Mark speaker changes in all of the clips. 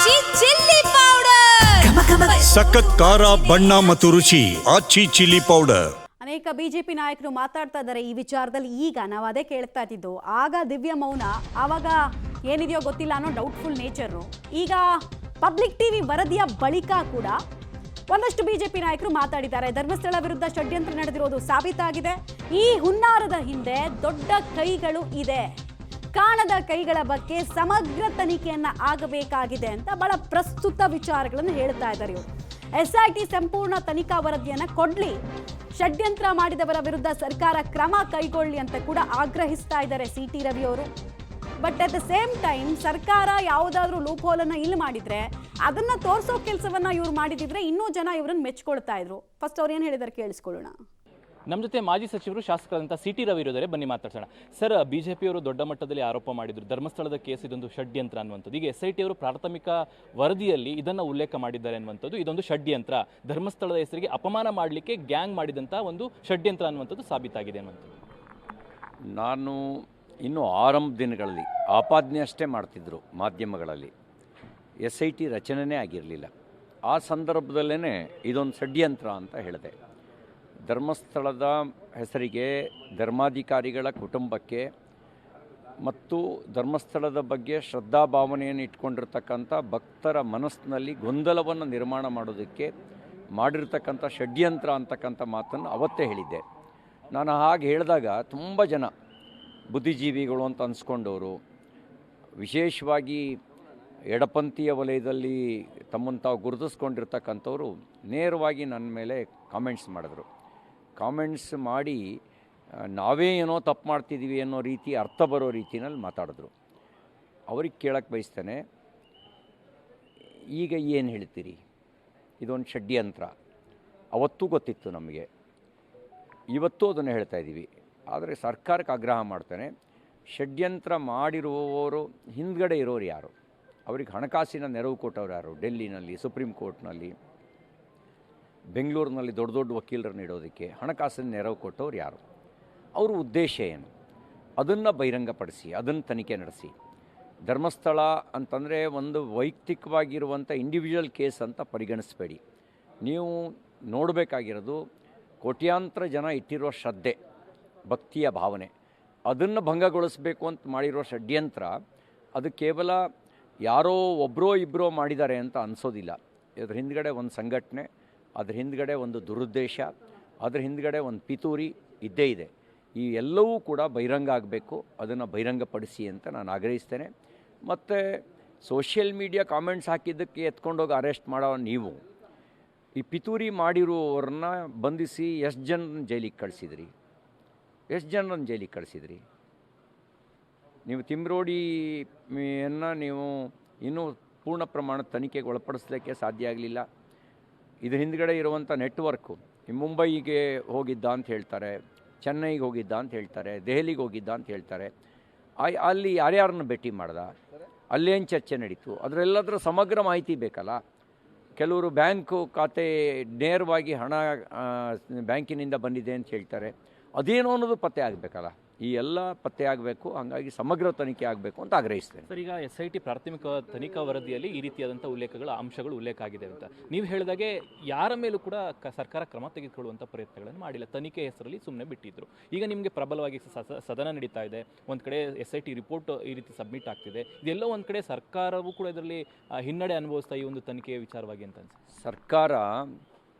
Speaker 1: ಆಚಿ chilli powder
Speaker 2: ಸಖತ್ ಖಾರ ಬಣ್ಣ ಮತ್ತು ರುಚಿ ಆಚಿ ಚಿಲ್ಲಿ ಪೌಡರ್.
Speaker 3: ಅನೇಕ ಬಿಜೆಪಿ ನಾಯಕರು ಮಾತಾಡ್ತಾ ಇದ್ದಾರೆ ಈ ವಿಚಾರದಲ್ಲಿ. ಈಗ ನಾವು ಅದೇ ಕೇಳ್ತಾ ಇದ್ದಿದ್ದು. ಆಗ ದಿವ್ಯ ಮೌನ, ಆವಾಗ ಏನಿದೆಯೋ ಗೊತ್ತಿಲ್ಲ ಅನ್ನೋ ಡೌಟ್ಫುಲ್ ನೇಚರು. ಈಗ ಪಬ್ಲಿಕ್ ಟಿವಿ ವರದಿಯ ಬಳಿಕ ಕೂಡ ಒಂದಷ್ಟು ಬಿಜೆಪಿ ನಾಯಕರು ಮಾತಾಡಿದ್ದಾರೆ. ಧರ್ಮಸ್ಥಳ ವಿರುದ್ಧ ಷಡ್ಯಂತ್ರ ನಡೆದಿರೋದು ಸಾಬೀತಾಗಿದೆ. ಈ ಹುನ್ನಾರದ ಹಿಂದೆ ದೊಡ್ಡ ಕೈಗಳು ಇದೆ, ಕಾಣದ ಕೈಗಳ ಬಗ್ಗೆ ಸಮಗ್ರ ತನಿಖೆಯನ್ನ ಆಗಬೇಕಾಗಿದೆ ಅಂತ ಬಹಳ ಪ್ರಸ್ತುತ ವಿಚಾರಗಳನ್ನು ಹೇಳ್ತಾ ಇದ್ದಾರೆ ಇವರು. SIT ಸಂಪೂರ್ಣ ತನಿಖಾ ವರದಿಯನ್ನ ಕೊಡ್ಲಿ, ಷಡ್ಯಂತ್ರ ಮಾಡಿದವರ ವಿರುದ್ಧ ಸರ್ಕಾರ ಕ್ರಮ ಕೈಗೊಳ್ಳಿ ಅಂತ ಕೂಡ ಆಗ್ರಹಿಸ್ತಾ ಇದ್ದಾರೆ CT ರವಿ ಅವರು. But at the same time ಸರ್ಕಾರ ಯಾವುದಾದ್ರೂ ಲೂಪ್ ಹೋಲನ್ನು ಇಲ್ಲಿ ಮಾಡಿದ್ರೆ ಅದನ್ನ ತೋರಿಸೋ ಕೆಲಸವನ್ನ ಇವ್ರು ಮಾಡಿದಿದ್ರೆ ಇನ್ನೂ ಜನ ಇವರನ್ನು ಮೆಚ್ಕೊಳ್ತಾ ಇದ್ರು. ಫಸ್ಟ್ ಅವ್ರು ಏನು ಹೇಳಿದಾರೆ ಕೇಳಿಸ್ಕೊಳ್ಳೋಣ.
Speaker 4: ನಮ್ಮ ಜೊತೆ ಮಾಜಿ ಸಚಿವರು ಶಾಸಕರಾದಂಥ CT ರವಿ ಇರೋದರೆ, ಬನ್ನಿ ಮಾತಾಡ್ಸೋಣ. ಸರ್, ಬಿಜೆಪಿಯವರು ದೊಡ್ಡ ಮಟ್ಟದಲ್ಲಿ ಆರೋಪ ಮಾಡಿದ್ರು, ಧರ್ಮಸ್ಥಳದ ಕೇಸ್ ಇದೊಂದು ಷಡ್ಯಂತ್ರ ಅನ್ನುವಂಥದ್ದು. ಈಗ SIT ಅವರು ಪ್ರಾಥಮಿಕ ವರದಿಯಲ್ಲಿ ಇದನ್ನು ಉಲ್ಲೇಖ ಮಾಡಿದ್ದಾರೆ ಅನ್ನುವಂಥದ್ದು. ಇದೊಂದು ಷಡ್ಯಂತ್ರ, ಧರ್ಮಸ್ಥಳದ ಹೆಸರಿಗೆ ಅಪಮಾನ ಮಾಡಲಿಕ್ಕೆ ಗ್ಯಾಂಗ್ ಮಾಡಿದಂಥ ಒಂದು ಷಡ್ಯಂತ್ರ ಅನ್ನುವಂಥದ್ದು ಸಾಬೀತಾಗಿದೆ ಅನ್ನುವಂಥದ್ದು.
Speaker 5: ನಾನು ಇನ್ನೂ ಆರಂಭ ದಿನಗಳಲ್ಲಿ ಆಪಾದನೆ ಅಷ್ಟೇ ಮಾಡ್ತಿದ್ದರು ಮಾಧ್ಯಮಗಳಲ್ಲಿ, SIT ರಚನೆಯೇ ಆಗಿರಲಿಲ್ಲ. ಆ ಸಂದರ್ಭದಲ್ಲೇ ಇದೊಂದು ಷಡ್ಯಂತ್ರ ಅಂತ ಹೇಳಿದೆ. ಧರ್ಮಸ್ಥಳದ ಹೆಸರಿಗೆ, ಧರ್ಮಾಧಿಕಾರಿಗಳ ಕುಟುಂಬಕ್ಕೆ ಮತ್ತು ಧರ್ಮಸ್ಥಳದ ಬಗ್ಗೆ ಶ್ರದ್ಧಾಭಾವನೆಯನ್ನು ಇಟ್ಕೊಂಡಿರ್ತಕ್ಕಂಥ ಭಕ್ತರ ಮನಸ್ಸಿನಲ್ಲಿ ಗೊಂದಲವನ್ನು ನಿರ್ಮಾಣ ಮಾಡೋದಕ್ಕೆ ಮಾಡಿರ್ತಕ್ಕಂಥ ಷಡ್ಯಂತ್ರ ಅಂತಕ್ಕಂಥ ಮಾತನ್ನು ಅವತ್ತೇ ಹೇಳಿದ್ದೆ. ನಾನು ಹಾಗೆ ಹೇಳಿದಾಗ ತುಂಬ ಜನ ಬುದ್ಧಿಜೀವಿಗಳು ಅಂತ ಅನ್ಸ್ಕೊಂಡವರು, ವಿಶೇಷವಾಗಿ ಎಡಪಂಥೀಯ ವಲಯದಲ್ಲಿ ತಮ್ಮನ್ನು ತಾವು ಗುರುತಿಸ್ಕೊಂಡಿರ್ತಕ್ಕಂಥವ್ರು ನೇರವಾಗಿ ನನ್ನ ಮೇಲೆ ಕಾಮೆಂಟ್ಸ್ ಮಾಡಿದ್ರು. ಕಾಮೆಂಟ್ಸ್ ಮಾಡಿ ನಾವೇ ಏನೋ ತಪ್ಪು ಮಾಡ್ತಿದ್ದೀವಿ ಅನ್ನೋ ರೀತಿ, ಅರ್ಥ ಬರೋ ರೀತಿಯಲ್ಲಿ ಮಾತಾಡಿದ್ರು. ಅವ್ರಿಗೆ ಕೇಳಕ್ಕೆ ಬಯಸ್ತೇನೆ, ಈಗ ಏನು ಹೇಳ್ತೀರಿ? ಇದೊಂದು ಷಡ್ಯಂತ್ರ. ಅವತ್ತೂ ಗೊತ್ತಿತ್ತು ನಮಗೆ, ಇವತ್ತೂ ಅದನ್ನು ಹೇಳ್ತಾ ಇದ್ದೀವಿ. ಆದರೆ ಸರ್ಕಾರಕ್ಕೆ ಆಗ್ರಹ ಮಾಡ್ತಾನೆ, ಷಡ್ಯಂತ್ರ ಮಾಡಿರುವವರು ಹಿಂದ್ಗಡೆ ಇರೋರು ಯಾರು? ಅವ್ರಿಗೆ ಹಣಕಾಸಿನ ನೆರವು ಕೊಟ್ಟವ್ರು ಯಾರು? ಡೆಲ್ಲಿನಲ್ಲಿ, ಸುಪ್ರೀಂ ಕೋರ್ಟ್ನಲ್ಲಿ, ಬೆಂಗಳೂರಿನಲ್ಲಿ ದೊಡ್ಡ ದೊಡ್ಡ ವಕೀಲರನ್ನ ಇಡೋದಕ್ಕೆ ಹಣಕಾಸಿನ ನೆರವು ಕೊಟ್ಟವ್ರು ಯಾರು? ಅವ್ರ ಉದ್ದೇಶ ಏನು? ಅದನ್ನು ಬಹಿರಂಗಪಡಿಸಿ, ಅದನ್ನು ತನಿಖೆ ನಡೆಸಿ. ಧರ್ಮಸ್ಥಳ ಅಂತಂದರೆ ಒಂದು ವೈಯಕ್ತಿಕವಾಗಿರುವಂಥ ಇಂಡಿವಿಜುವಲ್ ಕೇಸ್ ಅಂತ ಪರಿಗಣಿಸಬೇಡಿ. ನೀವು ನೋಡಬೇಕಾಗಿರೋದು ಕೋಟ್ಯಾಂತರ ಜನ ಇಟ್ಟಿರೋ ಶ್ರದ್ಧೆ, ಭಕ್ತಿಯ ಭಾವನೆ, ಅದನ್ನು ಭಂಗಗೊಳಿಸಬೇಕು ಅಂತ ಮಾಡಿರೋ ಷಡ್ಯಂತ್ರ. ಅದು ಕೇವಲ ಯಾರೋ ಒಬ್ಬರೋ ಇಬ್ಬರೋ ಮಾಡಿದ್ದಾರೆ ಅಂತ ಅನಿಸೋದಿಲ್ಲ. ಇದ್ರ ಹಿಂದ್ಗಡೆ ಒಂದು ಸಂಘಟನೆ, ಅದ್ರ ಹಿಂದ್ಗಡೆ ಒಂದು ದುರುದ್ದೇಶ, ಅದ್ರ ಹಿಂದ್ಗಡೆ ಒಂದು ಪಿತೂರಿ ಇದ್ದೇ ಇದೆ. ಈ ಎಲ್ಲವೂ ಕೂಡ ಬಹಿರಂಗ ಆಗಬೇಕು. ಅದನ್ನು ಬಹಿರಂಗಪಡಿಸಿ ಅಂತ ನಾನು ಆಗ್ರಹಿಸ್ತೇನೆ. ಮತ್ತು ಸೋಷಿಯಲ್ ಮೀಡಿಯಾ ಕಾಮೆಂಟ್ಸ್ ಹಾಕಿದ್ದಕ್ಕೆ ಎತ್ಕೊಂಡೋಗಿ ಅರೆಸ್ಟ್ ಮಾಡೋ ನೀವು, ಈ ಪಿತೂರಿ ಮಾಡಿರುವವ್ರನ್ನ ಬಂಧಿಸಿ ಎಷ್ಟು ಜನರನ್ನ ಜೈಲಿಗೆ ಕಳಿಸಿದ್ರಿ? ಎಷ್ಟು ಜನರನ್ನು ಜೈಲಿಗೆ ಕಳಿಸಿದ್ರಿ? ನೀವು ತಿಮ್ರೋಡಿಯನ್ನು ನೀವು ಇನ್ನೂ ಪೂರ್ಣ ಪ್ರಮಾಣದ ತನಿಖೆಗೆ ಒಳಪಡಿಸಲಿಕ್ಕೆ ಸಾಧ್ಯ ಆಗಲಿಲ್ಲ. ಇದ್ರ ಹಿಂದ್ಗಡೆ ಇರುವಂಥ ನೆಟ್ವರ್ಕು, ಈ ಮುಂಬೈಗೆ ಹೋಗಿದ್ದ ಅಂತ ಹೇಳ್ತಾರೆ, ಚೆನ್ನೈಗೆ ಹೋಗಿದ್ದ ಅಂತ ಹೇಳ್ತಾರೆ, ದೆಹಲಿಗೆ ಹೋಗಿದ್ದ ಅಂತ ಹೇಳ್ತಾರೆ. ಅಲ್ಲಿ ಯಾರ್ಯಾರನ್ನು ಭೇಟಿ ಮಾಡ್ದ, ಅಲ್ಲೇನು ಚರ್ಚೆ ನಡೀತು, ಅದರೆಲ್ಲದರ ಸಮಗ್ರ ಮಾಹಿತಿ ಬೇಕಲ್ಲ. ಕೆಲವರು ಬ್ಯಾಂಕು ಖಾತೆ ನೇರವಾಗಿ ಹಣ ಬ್ಯಾಂಕಿನಿಂದ ಬಂದಿದೆ ಅಂತ ಹೇಳ್ತಾರೆ. ಅದೇನೋ ಅನ್ನೋದು ಪತ್ತೆ ಆಗಬೇಕಲ್ಲ. ಈ ಎಲ್ಲ ಪತ್ತೆ ಆಗಬೇಕು. ಹಾಗಾಗಿ ಸಮಗ್ರ ತನಿಖೆ ಆಗಬೇಕು ಅಂತ ಆಗ್ರಹಿಸ್ತೇನೆ.
Speaker 4: ಸರ್, ಈಗ SIT ಪ್ರಾಥಮಿಕ ತನಿಖಾ ವರದಿಯಲ್ಲಿ ಈ ರೀತಿಯಾದಂಥ ಉಲ್ಲೇಖಗಳ ಅಂಶಗಳು ಉಲ್ಲೇಖ ಆಗಿದೆ ಅಂತ ನೀವು ಹೇಳಿದಾಗೆ ಯಾರ ಮೇಲೂ ಕೂಡ ಸರ್ಕಾರ ಕ್ರಮ ತೆಗೆದುಕೊಳ್ಳುವಂಥ ಪ್ರಯತ್ನಗಳನ್ನು ಮಾಡಿಲ್ಲ. ತನಿಖೆ ಹೆಸರಲ್ಲಿ ಸುಮ್ಮನೆ ಬಿಟ್ಟಿದ್ರು. ಈಗ ನಿಮಗೆ ಪ್ರಬಲವಾಗಿ ಸದನ ನಡೀತಾ ಇದೆ, ಒಂದು ಕಡೆ SIT ರಿಪೋರ್ಟ್ ಈ ರೀತಿ ಸಬ್ಮಿಟ್ ಆಗ್ತಿದೆ. ಇದೆಲ್ಲ ಒಂದು ಕಡೆ ಸರ್ಕಾರವೂ ಕೂಡ ಇದರಲ್ಲಿ ಹಿನ್ನಡೆ ಅನುಭವಿಸ್ತಾ ಈ ಒಂದು ತನಿಖೆಯ ವಿಚಾರವಾಗಿ ಅಂತ ಅನ್ಸುತ್ತೆ.
Speaker 5: ಸರ್ಕಾರ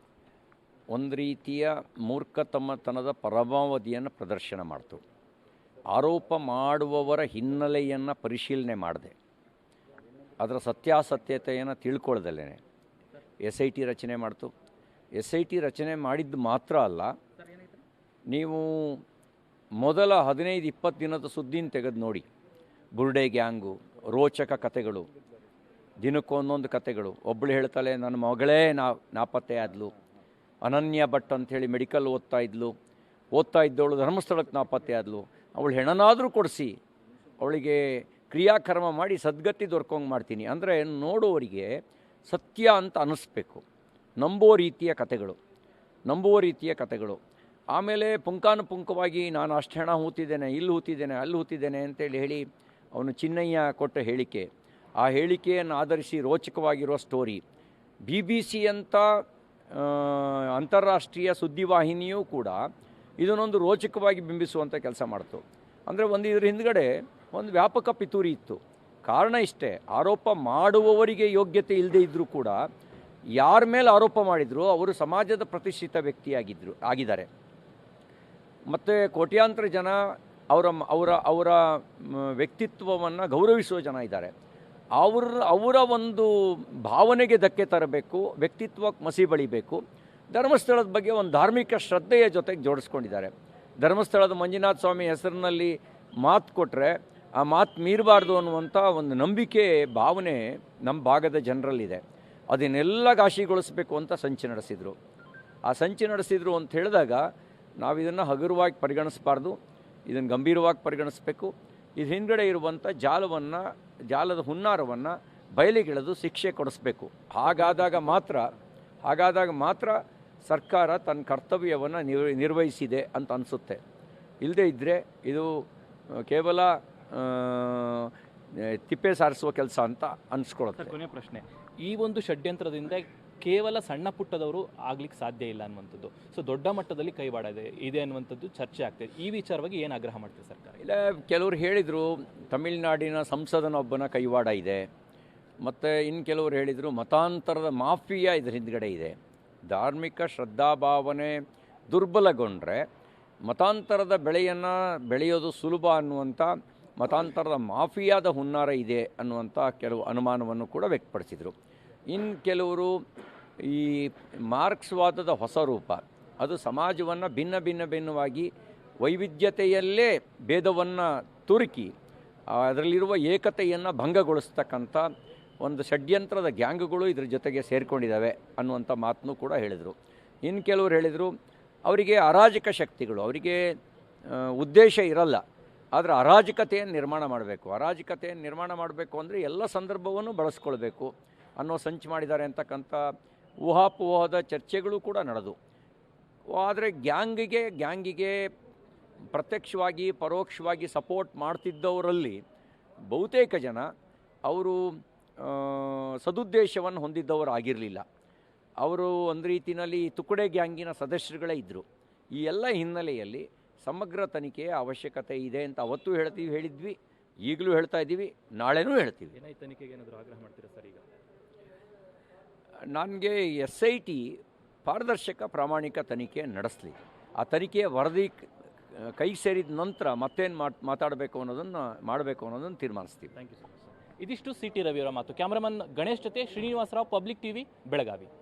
Speaker 5: ಒಂದು ರೀತಿಯ ಮೂರ್ಖತನದ ಪರಮಾವಧಿಯನ್ನು ಪ್ರದರ್ಶನ ಮಾಡ್ತು. ಆರೋಪ ಮಾಡುವವರ ಹಿನ್ನೆಲೆಯನ್ನು ಪರಿಶೀಲನೆ ಮಾಡದೆ, ಅದರ ಸತ್ಯಾಸತ್ಯತೆಯನ್ನು ತಿಳ್ಕೊಳ್ದಲೇ SIT ರಚನೆ ಮಾಡ್ತು. SIT ರಚನೆ ಮಾಡಿದ್ದು ಮಾತ್ರ ಅಲ್ಲ, ನೀವು ಮೊದಲ 15-20 ದಿನದ ಸುದ್ದಿನ ತೆಗೆದು ನೋಡಿ. ಬುರ್ಡೆ ಗ್ಯಾಂಗು, ರೋಚಕ ಕತೆಗಳು, ದಿನಕ್ಕೊಂದೊಂದು ಕತೆಗಳು. ಒಬ್ಬಳು ಹೇಳ್ತಾಳೆ, ನನ್ನ ಮಗಳೇ ನಾಪತ್ತೆ ಆದ್ಲು, ಅನನ್ಯ ಭಟ್ ಅಂಥೇಳಿ ಮೆಡಿಕಲ್ ಓದ್ತಾ ಇದ್ದವಳು ಧರ್ಮಸ್ಥಳಕ್ಕೆ ನಾಪತ್ತೆ ಆದ್ಲು. ಅವಳು ಹೆಣನಾದರೂ ಕೊಡಿಸಿ ಅವಳಿಗೆ ಕ್ರಿಯಾಕರ್ಮ ಮಾಡಿ ಸದ್ಗತಿ ದೊರಕೋಂಗೆ ಮಾಡ್ತೀನಿ ಅಂದರೆ ನೋಡೋರಿಗೆ ಸತ್ಯ ಅಂತ ಅನ್ನಿಸ್ಬೇಕು. ನಂಬುವ ರೀತಿಯ ಕತೆಗಳು. ಆಮೇಲೆ ಪುಂಖಾನುಪುಂಖವಾಗಿ ನಾನು ಅಷ್ಟು ಹೆಣ ಹೂತಿದ್ದೇನೆ, ಇಲ್ಲಿ ಹೂತಿದ್ದೇನೆ, ಅಲ್ಲಿ ಹೂತಿದ್ದೇನೆ ಅಂತೇಳಿ ಹೇಳಿ ಅವನು ಚಿನ್ನಯ್ಯ ಕೊಟ್ಟ ಹೇಳಿಕೆ, ಆ ಹೇಳಿಕೆಯನ್ನು ಆಧರಿಸಿ ರೋಚಕವಾಗಿರುವ ಸ್ಟೋರಿ. BBC ಅಂತ ಅಂತಾರಾಷ್ಟ್ರೀಯ ಸುದ್ದಿವಾಹಿನಿಯೂ ಕೂಡ ಇದನ್ನೊಂದು ರೋಚಕವಾಗಿ ಬಿಂಬಿಸುವಂಥ ಕೆಲಸ ಮಾಡ್ತು. ಅಂದರೆ ಇದರ ಹಿಂದ್ಗಡೆ ಒಂದು ವ್ಯಾಪಕ ಪಿತೂರಿ ಇತ್ತು. ಕಾರಣ ಇಷ್ಟೇ, ಆರೋಪ ಮಾಡುವವರಿಗೆ ಯೋಗ್ಯತೆ ಇಲ್ಲದೆ ಇದ್ದರೂ ಕೂಡ ಯಾರ ಮೇಲೆ ಆರೋಪ ಮಾಡಿದ್ರು ಅವರು ಸಮಾಜದ ಪ್ರತಿಷ್ಠಿತ ಆಗಿದ್ದಾರೆ. ಮತ್ತು ಕೋಟ್ಯಾಂತರ ಜನ ಅವರ ವ್ಯಕ್ತಿತ್ವವನ್ನು ಗೌರವಿಸುವ ಜನ ಇದ್ದಾರೆ. ಅವರ ಒಂದು ಭಾವನೆಗೆ ಧಕ್ಕೆ ತರಬೇಕು, ವ್ಯಕ್ತಿತ್ವಕ್ಕೆ ಮಸಿ ಬಳಿಬೇಕು. ಧರ್ಮಸ್ಥಳದ ಬಗ್ಗೆ ಒಂದು ಧಾರ್ಮಿಕ ಶ್ರದ್ಧೆಯ ಜೊತೆಗೆ ಜೋಡಿಸ್ಕೊಂಡಿದ್ದಾರೆ. ಧರ್ಮಸ್ಥಳದ ಮಂಜುನಾಥ ಸ್ವಾಮಿ ಹೆಸರಿನಲ್ಲಿ ಮಾತು ಕೊಟ್ಟರೆ ಆ ಮಾತು ಮೀರಬಾರ್ದು ಅನ್ನುವಂಥ ಒಂದು ನಂಬಿಕೆ ಭಾವನೆ ನಮ್ಮ ಭಾಗದ ಜನರಲ್ಲಿದೆ. ಅದನ್ನೆಲ್ಲ ಘಾಸಿಗೊಳಿಸಬೇಕು ಅಂತ ಸಂಚು ನಡೆಸಿದರು. ಆ ಸಂಚು ನಡೆಸಿದರು ಅಂತ ಹೇಳಿದಾಗ ನಾವು ಇದನ್ನು ಹಗುರವಾಗಿ ಪರಿಗಣಿಸಬಾರ್ದು, ಇದನ್ನು ಗಂಭೀರವಾಗಿ ಪರಿಗಣಿಸಬೇಕು. ಇದು ಹಿಂದ್ಗಡೆ ಇರುವಂಥ ಜಾಲದ ಹುನ್ನಾರವನ್ನು ಬಯಲಿಗೆಳೆದು ಶಿಕ್ಷೆ ಕೊಡಿಸ್ಬೇಕು. ಹಾಗಾದಾಗ ಮಾತ್ರ ಸರ್ಕಾರ ತನ್ನ ಕರ್ತವ್ಯವನ್ನು ನಿರ್ವಹಿಸಿದೆ ಅಂತ ಅನಿಸುತ್ತೆ. ಇಲ್ಲದೇ ಇದ್ದರೆ ಇದು ಕೇವಲ ತಿಪ್ಪೆ ಸಾರಿಸುವ ಕೆಲಸ ಅಂತ ಅನಿಸ್ಕೊಳ್ಳುತ್ತೆ.
Speaker 4: ಕೊನೆಯ ಪ್ರಶ್ನೆ, ಈ ಒಂದು ಷಡ್ಯಂತ್ರದಿಂದ ಕೇವಲ ಸಣ್ಣ ಪುಟ್ಟದವರು ಆಗ್ಲಿಕ್ಕೆ ಸಾಧ್ಯ ಇಲ್ಲ ಅನ್ನುವಂಥದ್ದು, ಸೊ ದೊಡ್ಡ ಮಟ್ಟದಲ್ಲಿ ಕೈವಾಡ ಇದೆ ಅನ್ನುವಂಥದ್ದು ಚರ್ಚೆ ಆಗ್ತದೆ. ಈ ವಿಚಾರವಾಗಿ ಏನು ಆಗ್ರಹ ಮಾಡ್ತೀವಿ ಸರ್ಕಾರ?
Speaker 5: ಇಲ್ಲ, ಕೆಲವರು ಹೇಳಿದರು ತಮಿಳುನಾಡಿನ ಸಂಸದನೊಬ್ಬನ ಕೈವಾಡ ಇದೆ, ಮತ್ತು ಇನ್ನು ಕೆಲವರು ಹೇಳಿದರು ಮತಾಂತರದ ಮಾಫಿಯಾ ಇದ್ರ ಹಿಂದ್ಗಡೆ ಇದೆ. ಧಾರ್ಮಿಕ ಶ್ರದ್ಧಾಭಾವನೆ ದುರ್ಬಲಗೊಂಡ್ರೆ ಮತಾಂತರದ ಬೆಳೆಯೋದು ಸುಲಭ ಅನ್ನುವಂಥ ಮತಾಂತರದ ಮಾಫಿಯಾದ ಹುನ್ನಾರ ಇದೆ ಅನ್ನುವಂಥ ಕೆಲವು ಅನುಮಾನವನ್ನು ಕೂಡ ವ್ಯಕ್ತಪಡಿಸಿದರು. ಇನ್ನು ಕೆಲವರು ಈ ಮಾರ್ಕ್ಸ್ವಾದದ ಹೊಸ ರೂಪ, ಅದು ಸಮಾಜವನ್ನು ಭಿನ್ನವಾಗಿ ವೈವಿಧ್ಯತೆಯಲ್ಲೇ ಭೇದವನ್ನು ತುರುಕಿ ಅದರಲ್ಲಿರುವ ಏಕತೆಯನ್ನು ಭಂಗಗೊಳಿಸ್ತಕ್ಕಂಥ ಒಂದು ಷಡ್ಯಂತ್ರದ ಗ್ಯಾಂಗ್ಗಳು ಇದ್ರ ಜೊತೆಗೆ ಸೇರಿಕೊಂಡಿದ್ದಾವೆ ಅನ್ನುವಂಥ ಮಾತನ್ನು ಕೂಡ ಹೇಳಿದರು. ಇನ್ನು ಕೆಲವರು ಹೇಳಿದರು ಅವರಿಗೆ ಅರಾಜಕ ಶಕ್ತಿಗಳು, ಅವರಿಗೆ ಉದ್ದೇಶ ಇರಲ್ಲ, ಆದರೆ ಅರಾಜಕತೆಯನ್ನು ನಿರ್ಮಾಣ ಮಾಡಬೇಕು ಅಂದರೆ ಎಲ್ಲ ಸಂದರ್ಭವನ್ನು ಬಳಸ್ಕೊಳ್ಬೇಕು ಅನ್ನೋ ಸಂಚು ಮಾಡಿದ್ದಾರೆ ಅಂತಕ್ಕಂಥ ಊಹಾಪೋಹದ ಚರ್ಚೆಗಳು ಕೂಡ ನಡೆದು. ಆದರೆ ಗ್ಯಾಂಗಿಗೆ ಪ್ರತ್ಯಕ್ಷವಾಗಿ ಪರೋಕ್ಷವಾಗಿ ಸಪೋರ್ಟ್ ಮಾಡ್ತಿದ್ದವರಲ್ಲಿ ಬಹುತೇಕ ಜನ ಅವರು ಸದುದ್ದೇಶವನ್ನು ಹೊಂದಿದ್ದವರು ಆಗಿರಲಿಲ್ಲ. ಅವರು ಒಂದು ರೀತಿಯಲ್ಲಿ ತುಕಡೆ ಗ್ಯಾಂಗಿನ ಸದಸ್ಯರುಗಳೇ ಇದ್ದರು. ಈ ಎಲ್ಲ ಹಿನ್ನೆಲೆಯಲ್ಲಿ ಸಮಗ್ರ ತನಿಖೆಯ ಅವಶ್ಯಕತೆ ಇದೆ ಅಂತ ಅವತ್ತು ಹೇಳಿದ್ವಿ, ಈಗಲೂ ಹೇಳ್ತಾ ಇದ್ದೀವಿ, ನಾಳೆನೂ ಹೇಳ್ತೀವಿ.
Speaker 4: ತನಿಖೆಗೆ ಏನಾದರೂ ಆಗ್ರಹ ಮಾಡ್ತೀರಾ ಸರ್? ಈಗ
Speaker 5: ನನಗೆ SIT ಪಾರದರ್ಶಕ ಪ್ರಾಮಾಣಿಕ ತನಿಖೆ ನಡೆಸಲಿ. ಆ ತನಿಖೆಯ ವರದಿ ಕೈ ಸೇರಿದ ನಂತರ ಮತ್ತೇನು ಮಾಡಬೇಕು ಅನ್ನೋದನ್ನು ತೀರ್ಮಾನಿಸ್ತೀವಿ.
Speaker 4: Thank you so much sir. ಇದಿಷ್ಟು CT ರವಿಯವರ ಮಾತು. ಕ್ಯಾಮರಾಮನ್ ಗಣೇಶ್ ಜೊತೆ ಶ್ರೀನಿವಾಸರಾವ್, ಪಬ್ಲಿಕ್ TV, ಬೆಳಗಾವಿ.